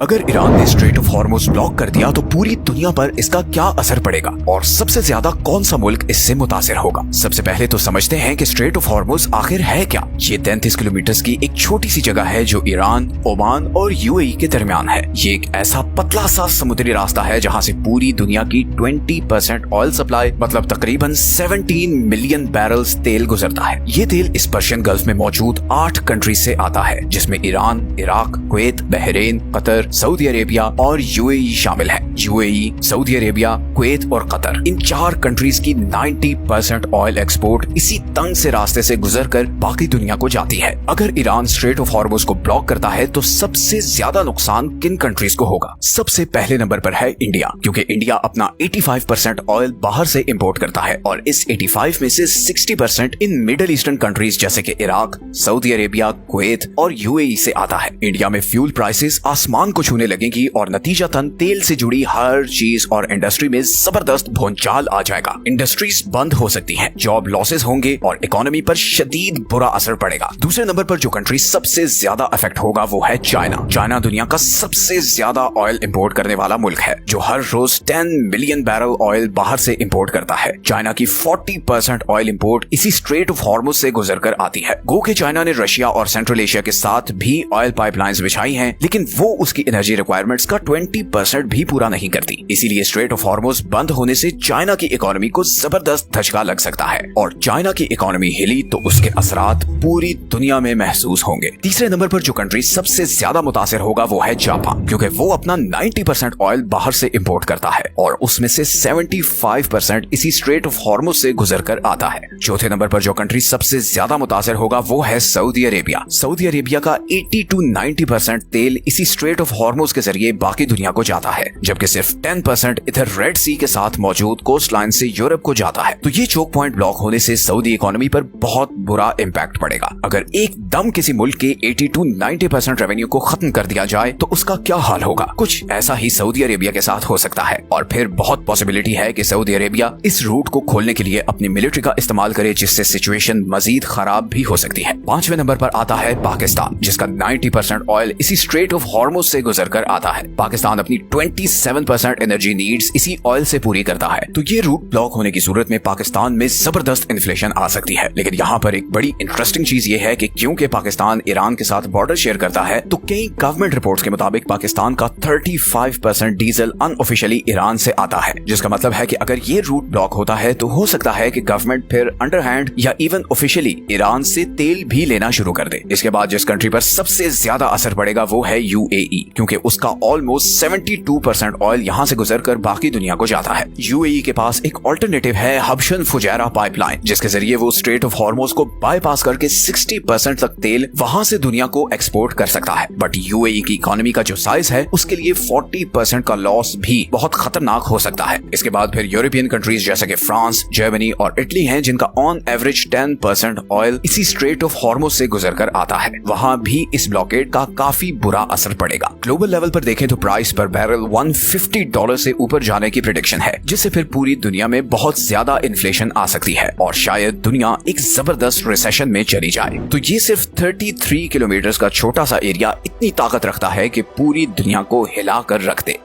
अगर ईरान ने straight of Hormuz block कर दिया तो पूरी दुनिया पर इसका क्या असर पड़ेगा और सबसे ज्यादा कौन सा मुल्क इससे मुतासिर होगा। सबसे पहले तो समझते हैं कि स्ट्रेट ऑफ हॉर्मुज आखिर है क्या। ये 33 किलोमीटर की एक छोटी सी जगह है जो ईरान, ओमान और यूएई के दरमियान है। ये एक ऐसा पतला सा समुद्री रास्ता है जहाँ से पूरी दुनिया की 20% ऑयल सप्लाई मतलब तकरीबन 17 मिलियन बैरल्स तेल गुजरता है। ये तेल इस पर्शियन गल्फ में मौजूद 8 कंट्रीज से आता है जिसमें Iran, Iraq, Kuwait, Bahrain, Qatar, Saudi Arabia और यूएई शामिल है। यूएई, सऊदी अरेबिया, कुवैत और कतर, इन 4 कंट्रीज की 90% ऑयल एक्सपोर्ट इसी तंग से रास्ते से गुजरकर बाकी दुनिया को जाती है। अगर ईरान स्ट्रेट ऑफ हॉर्मुज को ब्लॉक करता है तो सबसे ज्यादा नुकसान किन कंट्रीज को होगा। सबसे पहले नंबर पर है इंडिया, क्योंकि इंडिया अपना 85% ऑयल बाहर से इंपोर्ट करता है और इस 85 में से 60% इन मिडिल ईस्टर्न कंट्रीज जैसे कि इराक, सऊदी अरेबिया, कुवैत और यूएई से आता है। इंडिया में फ्यूल प्राइसेस आसमान को छूने लगेगी और नतीजतन तेल से जुड़ी हर चीज और इंडस्ट्री में जबरदस्त भूचाल आ जाएगा। इंडस्ट्रीज बंद हो सकती हैं, जॉब लॉसेस होंगे और इकोनॉमी पर शदीद बुरा असर पड़ेगा। दूसरे नंबर पर जो कंट्री सबसे ज्यादा अफेक्ट होगा वो है चाइना। चाइना दुनिया का सबसे ज्यादा ऑयल इंपोर्ट करने वाला मुल्क है जो हर रोज 10 मिलियन बैरल ऑयल बाहर से इंपोर्ट करता है। चाइना की 40% ऑयल इंपोर्ट इसी स्ट्रेट ऑफ हॉर्मुज से गुजरकर आती है। गो के चाइना ने रशिया और सेंट्रल एशिया के साथ भी ऑयल पाइपलाइंस बिछाई हैं, लेकिन वो उसकी एनर्जी रिक्वायरमेंट्स का 20% भी पूरा नहीं करती। इसीलिए स्ट्रेट ऑफ हॉर्मुज बंद होने से चाइना की इकोनॉमी को जबरदस्त धचका लग सकता है और चाइना की इकोनॉमी हिली तो उसके असरात पूरी दुनिया में महसूस होंगे। तीसरे नंबर पर जो कंट्री सबसे ज्यादा मुतासिर होगा वो है जापान, क्योंकि वो अपना 90% ऑयल बाहर से इंपोर्ट करता है और उसमें से 75% इसी स्ट्रेट ऑफ हॉर्मुज से गुजर कर आता है। चौथे नंबर पर जो कंट्री सबसे ज्यादा मुतासिर होगा वो है सऊदी अरेबिया। सऊदी अरेबिया का 80 to 90% तेल इसी स्ट्रेट ऑफ हॉर्मुज के जरिए बाकी दुनिया को जाता है, जबकि सिर्फ 10% इधर रेड सी के साथ मौजूद कोस्ट लाइन से यूरोप को जाता है। तो ये चोक पॉइंट ब्लॉक होने से सऊदी इकोनॉमी पर बहुत बुरा इम्पैक्ट पड़ेगा। अगर एकदम किसी मुल्क के 80 to 90% रेवेन्यू को खत्म कर दिया जाए तो उसका क्या हाल होगा। कुछ ऐसा ही सऊदी अरेबिया के साथ हो सकता है और फिर बहुत पॉसिबिलिटी है कि सऊदी अरेबिया इस रूट को खोलने के लिए अपनी मिलिट्री का इस्तेमाल करे, जिससे सिचुएशन मजीद खराब भी हो सकती है। 5वें नंबर पर आता है पाकिस्तान, जिसका 90% ऑयल इसी स्ट्रेट ऑफ हॉर्मुज से गुजर कर आता है। पाकिस्तान अपनी 27% एनर्जी नीड्स इसी ऑयल से पूरी करता है। तो ये रूट ब्लॉक होने की सूरत में पाकिस्तान में जबरदस्त इन्फ्लेशन आ सकती है। लेकिन यहाँ पर एक बड़ी इंटरेस्टिंग चीज ये है कि क्योंकि पाकिस्तान ईरान के साथ बॉर्डर शेयर करता है तो कई गवर्नमेंट रिपोर्ट्स के मुताबिक पाकिस्तान का 35% डीजल अनऑफिशियली ईरान से आता है, जिसका मतलब है कि अगर ये रूट ब्लॉक होता है तो हो सकता है कि गवर्नमेंट फिर अंडरहैंड या इवन ऑफिशियली ईरान से तेल भी लेना शुरू कर दे। इसके बाद जिस कंट्री पर सबसे ज्यादा असर पड़ेगा वो है यूएई, क्योंकि उसका ऑलमोस्ट 72% ऑयल यहाँ से गुजरकर बाकी दुनिया को जाता है। यूएई के पास एक ऑल्टरनेटिव है हबशन फुजैरा पाइपलाइन, जिसके जरिए वो स्ट्रेट ऑफ हॉर्मुज को बाईपास करके 60% तक तेल वहाँ से दुनिया को एक्सपोर्ट कर सकता है। बट यूएई की इकोनॉमी का जो साइज है उसके लिए 40% का लॉस भी बहुत खतरनाक हो सकता है। इसके बाद फिर यूरोपियन कंट्रीज जैसे कि फ्रांस, जर्मनी और इटली हैं, जिनका ऑन एवरेज 10% ऑयल इसी स्ट्रेट ऑफ हॉर्मुज से गुजरकर आता है। वहाँ भी इस ब्लॉकेड का काफी बुरा असर पड़ेगा। ग्लोबल लेवल पर देखें तो प्राइस पर बैरल $150 से ऊपर जाने की प्रेडिक्शन है, जिससे फिर पूरी दुनिया में बहुत ज्यादा इन्फ्लेशन आ सकती है और शायद दुनिया एक जबरदस्त रिसेशन में चली जाए। तो ये सिर्फ 33 किलोमीटर का छोटा सा एरिया इतनी ताकत रखता है कि पूरी दुनिया को हिला कर रख दे।